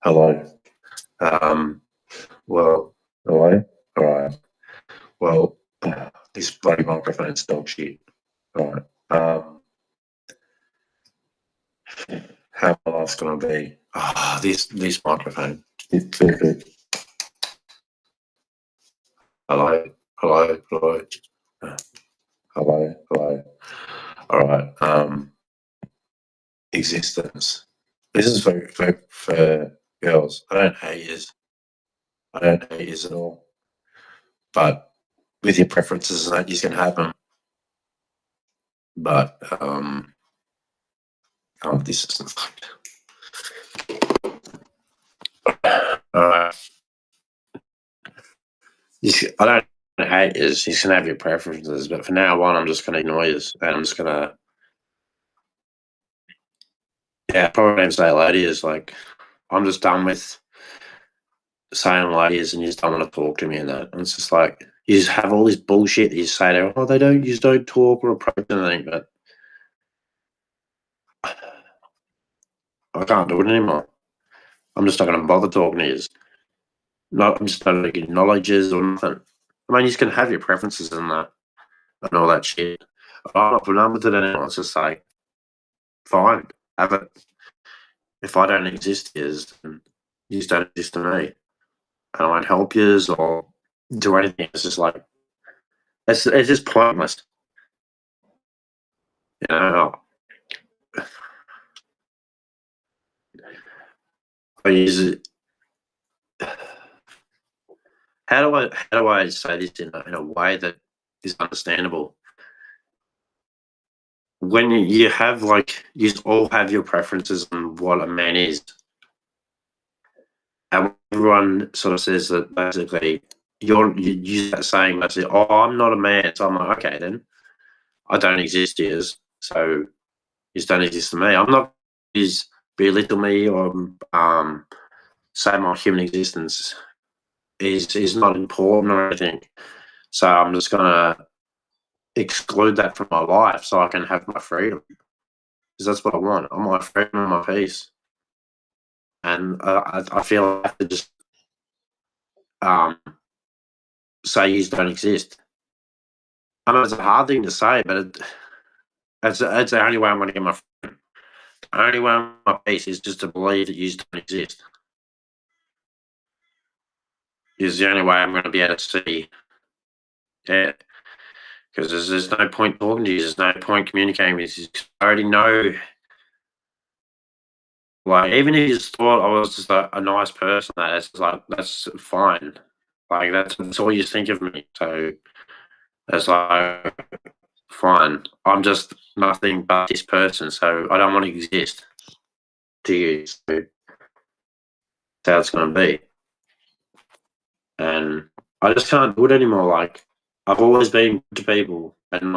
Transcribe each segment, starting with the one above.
Hello. Well, hello. All right. Well, this bloody microphone's dog shit. All right. How my life's gonna be? This microphone. It's perfect. Hello. Hello. Hello. Hello. Hello. All right. Existence. This is for girls. I don't hate yous. I don't hate yous at all. But with your preferences and that, you can have them. But this isn't fucked. I don't hate is you can have your preferences, but for now on, I'm just going to ignore you, and I'm just going to, probably name say lady is like, I'm just done with saying ladies, and you just don't want to talk to me and that. And it's just like you just have all this bullshit that you say to, oh, you just don't talk or approach anything, but I can't do it anymore. I'm just not going to bother talking to you. I'm just not going to acknowledge you or nothing. I mean, you can have your preferences and that and all that shit. I'm not putting up with it anymore. It's just like, fine, have it. If I don't exist, you just don't exist to me. And I won't help you or do anything. It's just like, it's just pointless. You know, I use it. How do I say this in a way that is understandable? When you have you all have your preferences on what a man is, and everyone sort of says that basically you use that saying basically, oh, I'm not a man, so I'm like, okay, then I don't exist here, so you just don't exist to me. I'm not is belittle me or say my human existence is not important or anything. So I'm just gonna exclude that from my life so I can have my freedom. Because that's what I want. I want my freedom and my peace. And I feel I have to just say you don't exist. I know it's a hard thing to say, but it's the only way I'm going to get my freedom. The only way I'm my peace is just to believe that you don't exist. Is the only way I'm going to be able to see. Yeah. Because there's no point talking to you. There's no point communicating with you. I already know. Like, even if you just thought I was just a nice person, that's fine. Like, that's all you think of me. So it's like, fine. I'm just nothing but this person. So I don't want to exist to you. So that's how it's going to be. And I just can't do it anymore. Like, I've always been good to people. And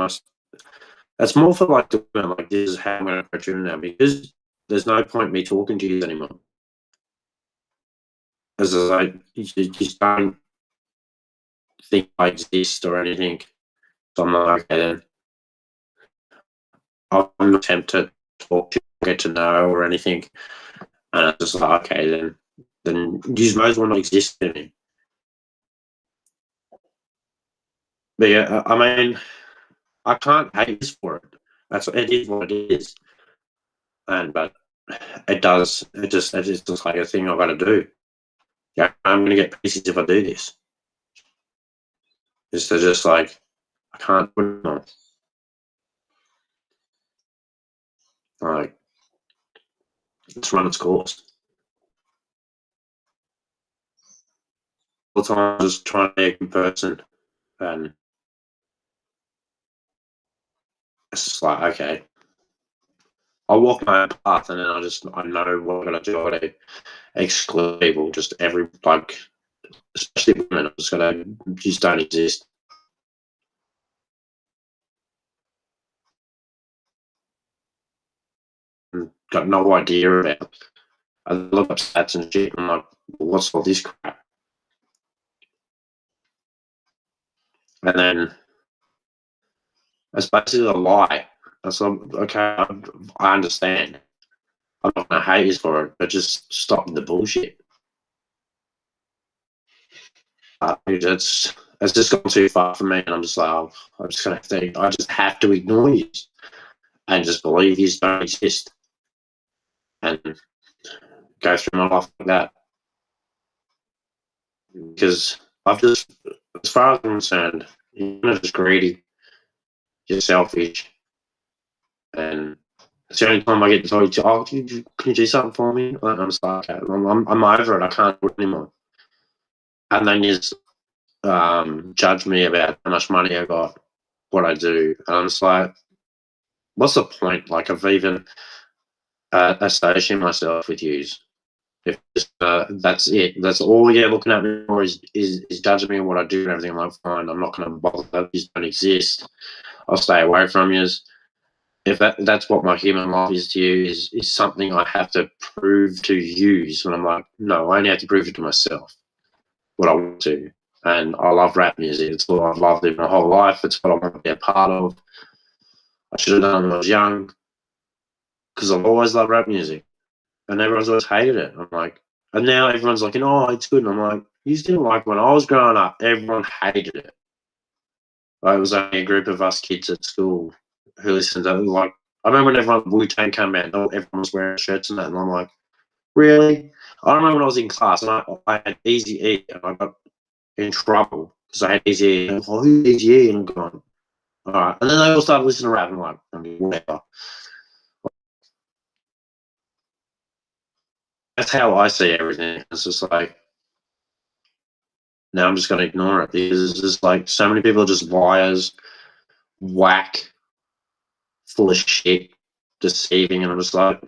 that's more for doing like, this is how I'm going to approach you now, because there's no point me talking to you anymore. As I you just don't think I exist or anything. So I'm like, okay, then I'm not tempted to talk to get to know or anything. And I'm just like, okay, then you might as well not exist to me. But yeah, I mean, I can't hate this for it. It is what it is. But it does. It's just like a thing I've got to do. Yeah, I'm going to get pieces if I do this. It's just like I can't do it anymore. Like, it's run its course. All the time, I'm just trying to be a good person, and it's just like, okay, I'll walk my own path, and then I know what I'm gonna do. I gotta exclude people, just especially women. I'm just don't exist. Got no idea about. I look up stats and shit. And I'm like, what's all this crap? And then it's basically a lie. So okay, I understand. I'm not gonna hate you for it, but just stop the bullshit. It's just gone too far for me, and I'm just like, oh, I'm just gonna have to. I just have to ignore you and just believe you don't exist and go through my life like that. Because I've just, as far as I'm concerned, you're just greedy, you're selfish, and it's the only time I get to tell you, oh, can you do something for me? I'm just like, okay, I'm over it. I can't do it anymore. And then you just judge me about how much money I got, what I do, and I'm just like, what's the point? Like, of even associating myself with you? If that's it, that's all you're looking at me for is judging me on what I do and everything. I'm like, fine, I'm not going to bother. You don't exist. I'll stay away from you. If that's what my human life is to you, is something I have to prove to you. When I'm like, no, I only have to prove it to myself what I want to. And I love rap music. It's what I've loved in my whole life. It's what I want to be a part of. I should have done when I was young because I've always loved rap music, and everyone's always hated it. I'm like, and now everyone's like, oh, it's good. And I'm like, you still like when I was growing up, everyone hated it. Like, it was only a group of us kids at school who listened to it. Like, I remember when everyone Wu-Tang came out, everyone was wearing shirts and that, and I'm like, really? I remember when I was in class and I had Easy E, and I got in trouble because I had Easy E. And oh, who's Easy E? And I'm going, all right. And then they all started listening to rap, and I'm like, I mean, whatever. That's how I see everything. It's just like, now I'm just going to ignore it because it's just like so many people are just liars, whack, full of shit, deceiving, and I'm just like,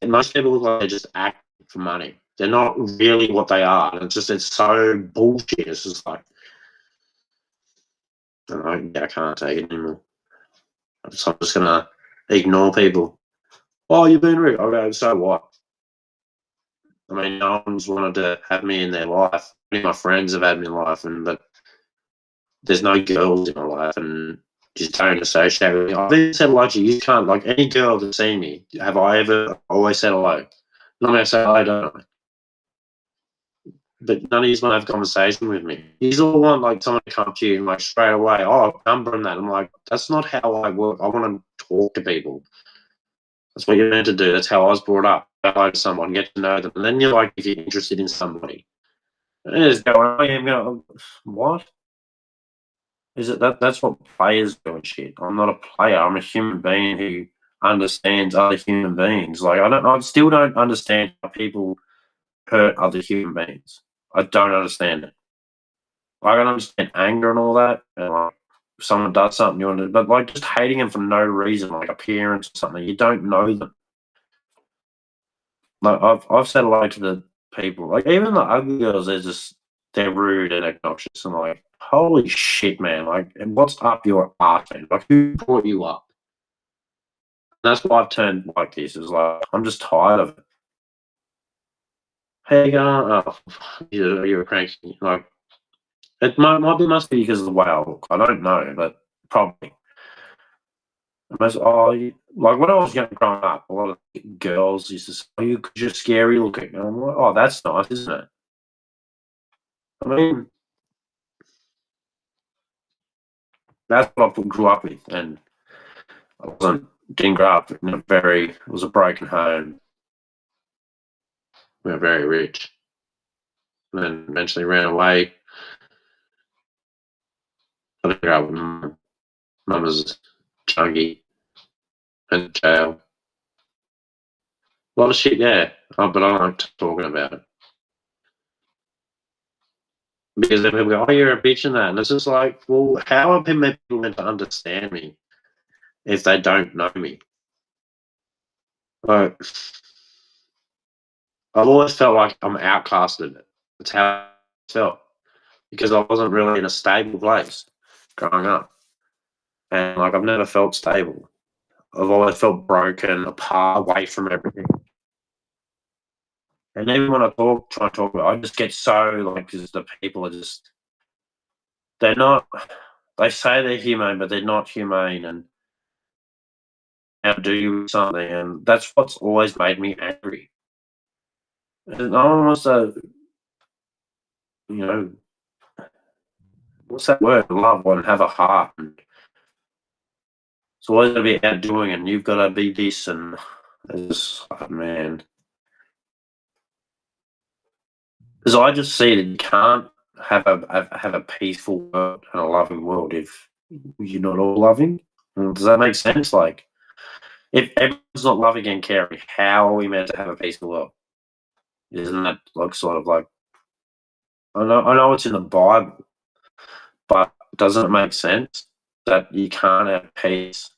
most people look like they're just acting for money. They're not really what they are. And it's so bullshit. It's just like, I can't take it anymore. So I'm just going to ignore people. Oh, you've been rude. Okay, so what? I mean, no one's wanted to have me in their life. Many of my friends have had me in life, but there's no girls in my life, and just don't associate with me. I've even said hello to you. You can't, like, any girl that's seen me, have I ever always said hello? Not going to say hello, don't I? But none of you want to have a conversation with me. You all want, like, someone to come to you and, like, straight away, oh, number and that. I'm like, that's not how I work. I want to talk to people. That's what you're meant to do. That's how I was brought up. Hello to someone, get to know them. And then you're like, if you're interested in somebody. And then just go, oh, yeah, go, what? Is it that's what players do and shit? I'm not a player. I'm a human being who understands other human beings. Like, I still don't understand how people hurt other human beings. I don't understand it. I can understand anger and all that, and like if someone does something you want to, but like just hating them for no reason, like appearance or something. You don't know them. Like I've said hello to the people, like even the ugly girls. They're rude and obnoxious. And like, holy shit, man! Like, what's up your arse, man? Like, who brought you up? And that's why I've turned like this. Is like I'm just tired of it. Hey, oh, you're cranky. Like, it must be because of the way I look. I don't know, but probably. Like when I was young growing up, a lot of girls used to say, "Oh, you're scary looking." And I'm like, "Oh, that's nice, isn't it?" I mean, that's what I grew up with, and didn't grow up in it was a broken home. We were very rich, and then eventually ran away. I didn't grow up with mum. Mum was junkie in jail. A lot of shit, yeah. But I don't like talking about it. Because then people go, oh, you're a bitch and that. And it's just like, well, how are people meant to understand me if they don't know me? Like, I've always felt like I'm outcasted. That's how I felt. Because I wasn't really in a stable place growing up. And like, I've never felt stable. I've always felt broken, apart, away from everything. And even when try to talk about it, I just get so like, because the people are just, they're not. they say they're humane, but they're not humane, and how do you something, and that's what's always made me angry. And no one wants to, you know, what's that word? Love and have a heart. And it's always going to be outdoing, and you've got to be this, and it's, oh, man. Because I just see that you can't have a peaceful world and a loving world if you're not all loving. Does that make sense? Like, if everyone's not loving and caring, how are we meant to have a peaceful world? Isn't that like sort of like, I know it's in the Bible, but doesn't it make sense that you can't have peace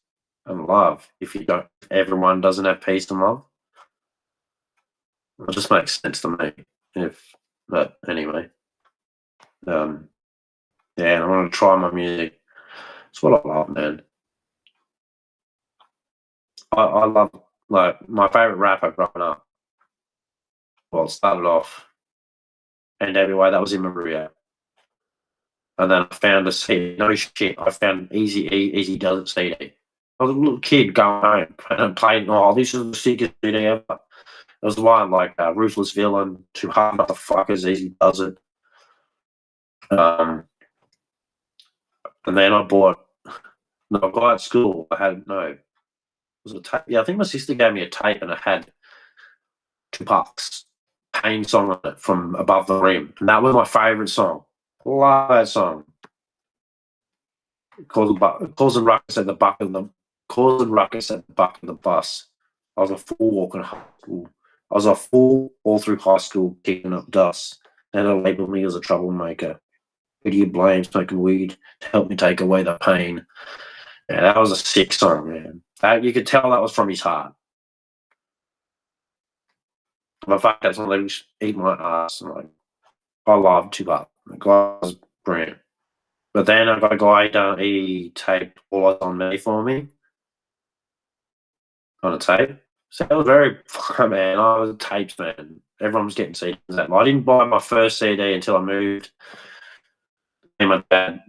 and love if you don't? If everyone doesn't have peace and love. It just makes sense to me. But anyway, um, yeah, and I want to try my music. It's what I love, man. I love, like, my favorite rapper growing up. Well, it started off, and anyway, that was in Maria. And then I found a CD. No shit, I found Easy Does It CD. I was a little kid going home and playing. Oh, this is the sickest CD ever. There was one like Ruthless Villain, Too Hard Motherfuckers, Easy Does It. Um, and then I bought. No, I got at school. I had no. Was it a tape? Yeah, I think my sister gave me a tape, and it had Tupac's Pain song on it from Above the Rim, and that was my favorite song. Love that song. Causing ruckus at the back of the causing ruckus at the back of the bus. I was a fool walking high school. I was a fool all through high school, kicking up dust. Now they label me as a troublemaker. Who do you blame smoking weed to help me take away the pain? Yeah, that was a sick song, man. You could tell that was from his heart. The fact that something like eat my ass, and like, I love Tupac. The guy's brilliant. But then I got a guy done. He taped All Eyes on Me for me on a tape. So it was very fun, man. I was a tapes man. Everyone was getting CDs. I didn't buy my first CD until I moved. Me and my dad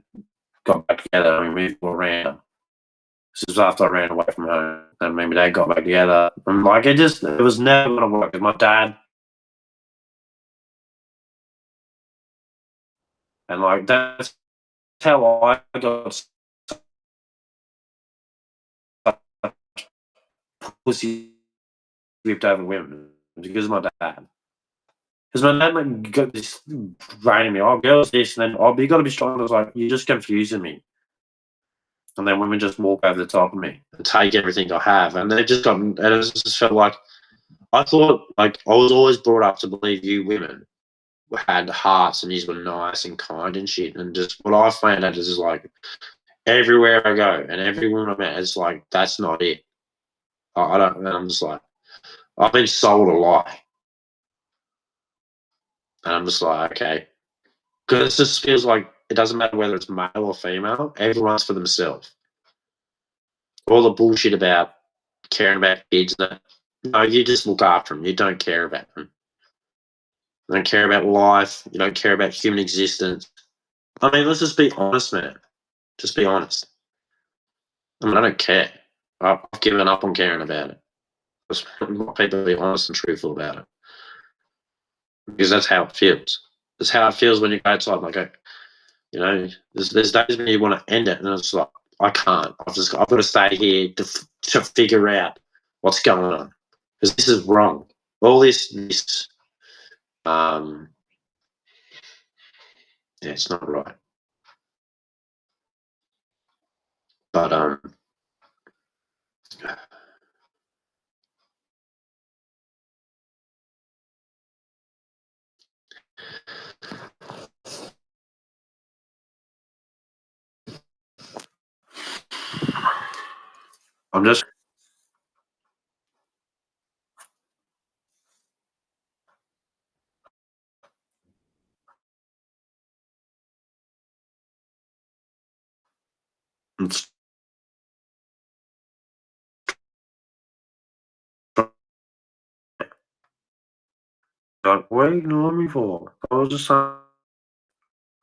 got back together and we moved around. This was after I ran away from home. And me and my dad got back together. And like it was never gonna work. 'Cause my dad, and like that's how I got pussy whipped over women because of my dad. Because my dad like got this writing me, oh, girls this, and then, oh, but you got to be strong. I was like, you're just confusing me. And then women just walk over the top of me and take everything I have. And they just got, and it just felt like, I thought, like, I was always brought up to believe you women had hearts and you were nice and kind and shit. And just what I found out is like, everywhere I go and every woman I met, it's like, that's not it. I don't, and I'm just like, I've been sold a lie. And I'm just like, okay. Because it just feels like it doesn't matter whether it's male or female, everyone's for themselves. All the bullshit about caring about kids, no, you just look after them. You don't care about them. You don't care about life. You don't care about human existence. I mean, let's just be honest, man. Just be honest. I mean, I don't care. I've given up on caring about it. Just want people to be honest and truthful about it. Because that's how it feels. That's how it feels when you go outside. Like, you know, there's days when you want to end it, and it's like, I can't. I've got to stay here to figure out what's going on because this is wrong. All this, um, yeah, it's not right. But I'm just it's like, what are you ignoring me for? I was just saying,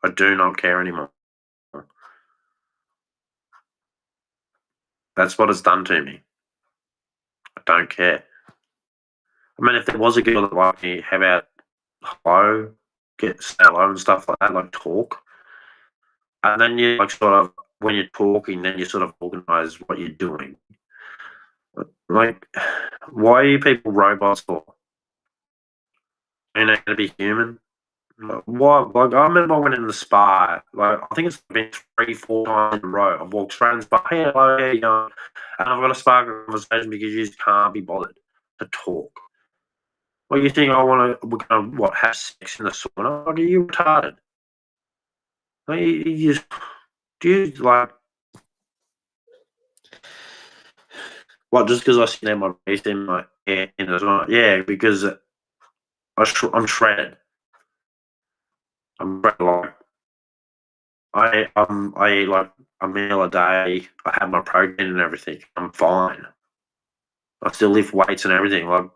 I do not care anymore. That's what it's done to me. I don't care. I mean, if there was a girl that liked me, how about hello, say hello and stuff like that, like talk. And then you like sort of when you're talking, then you sort of organise what you're doing. Like, why are you people robots for? Ain't it gonna be human? Like, why? Like, I remember I went in the spa. Like, I think it's been 3, 4 times in a row. I've walked straight in the spa. Hey, hello, how you going? And I've got a spa conversation because you just can't be bothered to talk. Well, you think we're gonna what have sex in the sauna? Like, are you retarded? Like, you just do you like what? Just because I stand my face in my hair in the sauna? Yeah, because I'm shredded. I'm shredded like I eat like a meal a day. I have my protein and everything. I'm fine. I still lift weights and everything. Like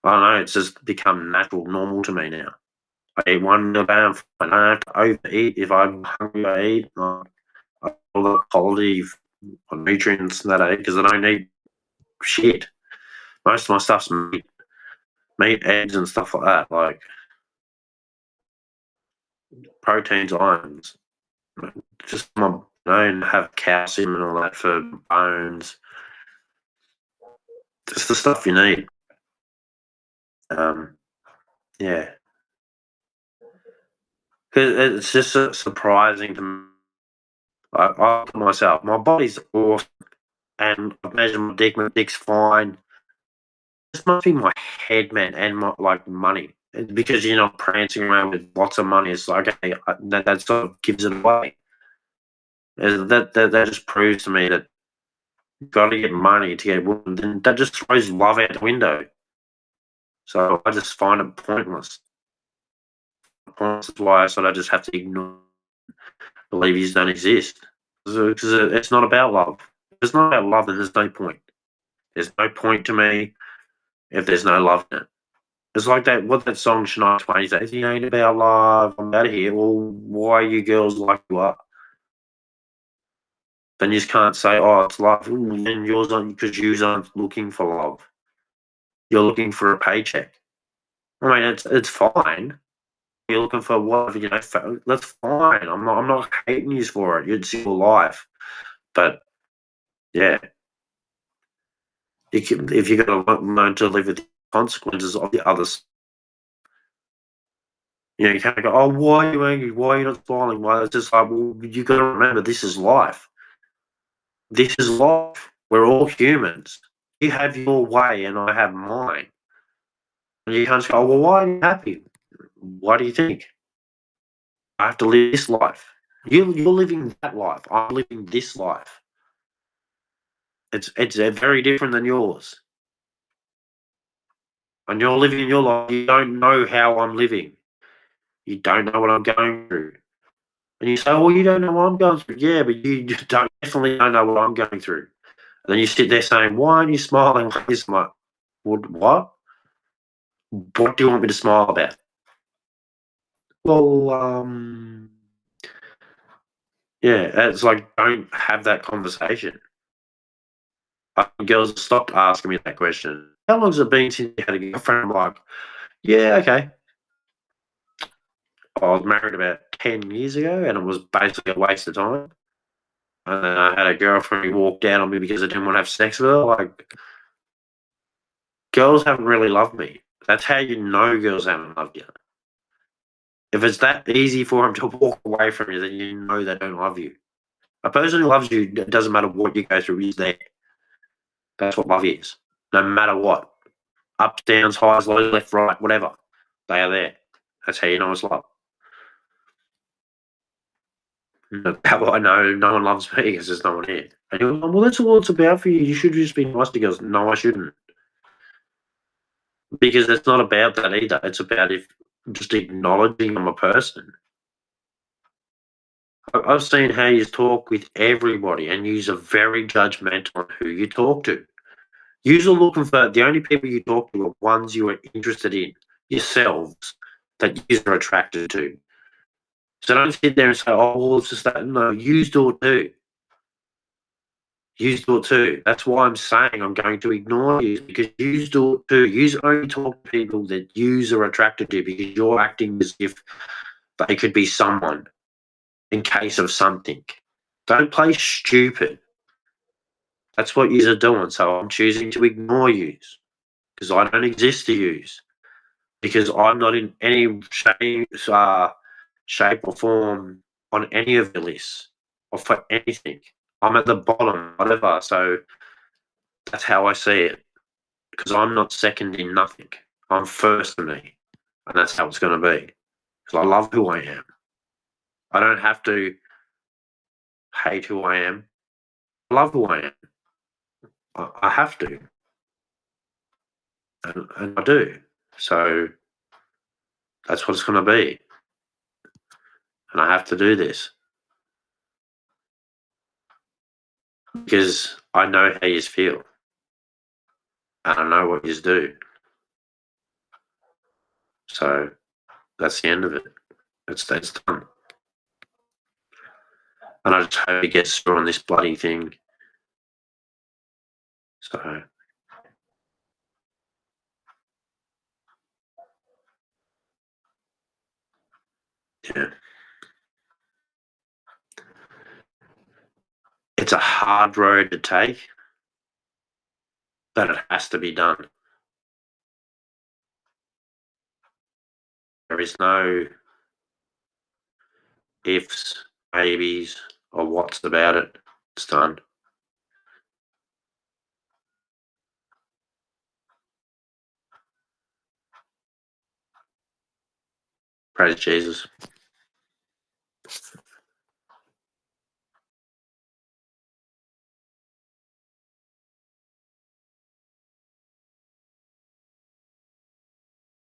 I don't know, it's just become natural, normal to me now. I eat one meal a day. I'm fine. I don't have to overeat. If I'm hungry, I eat. All the quality of nutrients that I eat because I don't need shit. Most of my stuff's meat, eggs, and stuff like that. Like proteins, irons. Just and have calcium and all that for bones. Just the stuff you need. Yeah. It's just surprising to me. I look at myself, my body's awesome, and I've measured my dick's fine. This must be my head, man, and my like money. Because you're not prancing around with lots of money. It's like okay, that sort of gives it away. That just proves to me that you've got to get money to get women. Then that just throws love out the window. So I just find it pointless. That's why I sort of just have to ignore, believe these don't exist. Because it's not about love. If it's not about love, then there's no point. There's no point to me if there's no love in it. It's like that song Shania Twain says, "It ain't about love, I'm out of here." Well, why are you girls like you are? Then you just can't say, "Oh, it's love." Then yours aren't because you aren't looking for love. You're looking for a paycheck. I mean, it's fine. You're looking for what that's fine. I'm not hating you for it. It's your life. But yeah, if you got to learn to live with the consequences of the others, you can't go, "Oh, why are you angry? Why are you not smiling?" Well, it's just like, well, you got to remember, this is life. This is life. We're all humans. You have your way, and I have mine. And you can't just go, "Oh, well, why are you happy? What do you think? I have to live this life. You're living that life. I'm living this life. It's very different than yours. And you're living your life. You don't know how I'm living. You don't know what I'm going through. And you say, "Oh, you don't know what I'm going through." Yeah, but you definitely don't know what I'm going through. And then you sit there saying, "Why aren't you smiling like this?" I'm like, what? What do you want me to smile about? Well, yeah, it's like, don't have that conversation. Girls stopped asking me that question. How long has it been since you had a girlfriend? I'm like, yeah, okay. I was married about 10 years ago and it was basically a waste of time. And then I had a girlfriend who walked out on me because I didn't want to have sex with her. Like, girls haven't really loved me. That's how you know girls haven't loved you. If it's that easy for them to walk away from you, then you know they don't love you. A person who loves you, it doesn't matter what you go through, is there. That's what love is. No matter what. Ups, downs, highs, lows, left, right, whatever. They are there. That's how you know it's love. How I know no one loves me because there's no one here. And you're like, well, that's all it's about for you. You should just be nice to girls. No, I shouldn't. Because it's not about that either. It's about if just acknowledging I'm a person. I've seen how you talk with everybody and you're very judgmental on who you talk to. You're looking for the only people you talk to are ones you are interested in yourselves that you're attracted to. So don't sit there and say, "Oh, well, it's just that." No, you do it too. You do it too. That's why I'm saying I'm going to ignore you, because you do it too. You only talk to people that you are attracted to, because you're acting as if they could be someone in case of something. Don't play stupid. That's what you are doing. So I'm choosing to ignore you because I don't exist to use. Because I'm not in any shape or form on any of the lists or for anything. I'm at the bottom, whatever. So that's how I see it. Because I'm not second in nothing. I'm first to me. And that's how it's going to be. Because I love who I am. I don't have to hate who I am. I love who I am. I have to. And I do. So that's what it's going to be. And I have to do this. Because I know how you feel. And I know what you do. So that's the end of it. It's done. And I just hope he gets through on this bloody thing. So yeah. It's a hard road to take, but it has to be done. There is no ifs, maybes, or what's about it. It's done. Praise Jesus.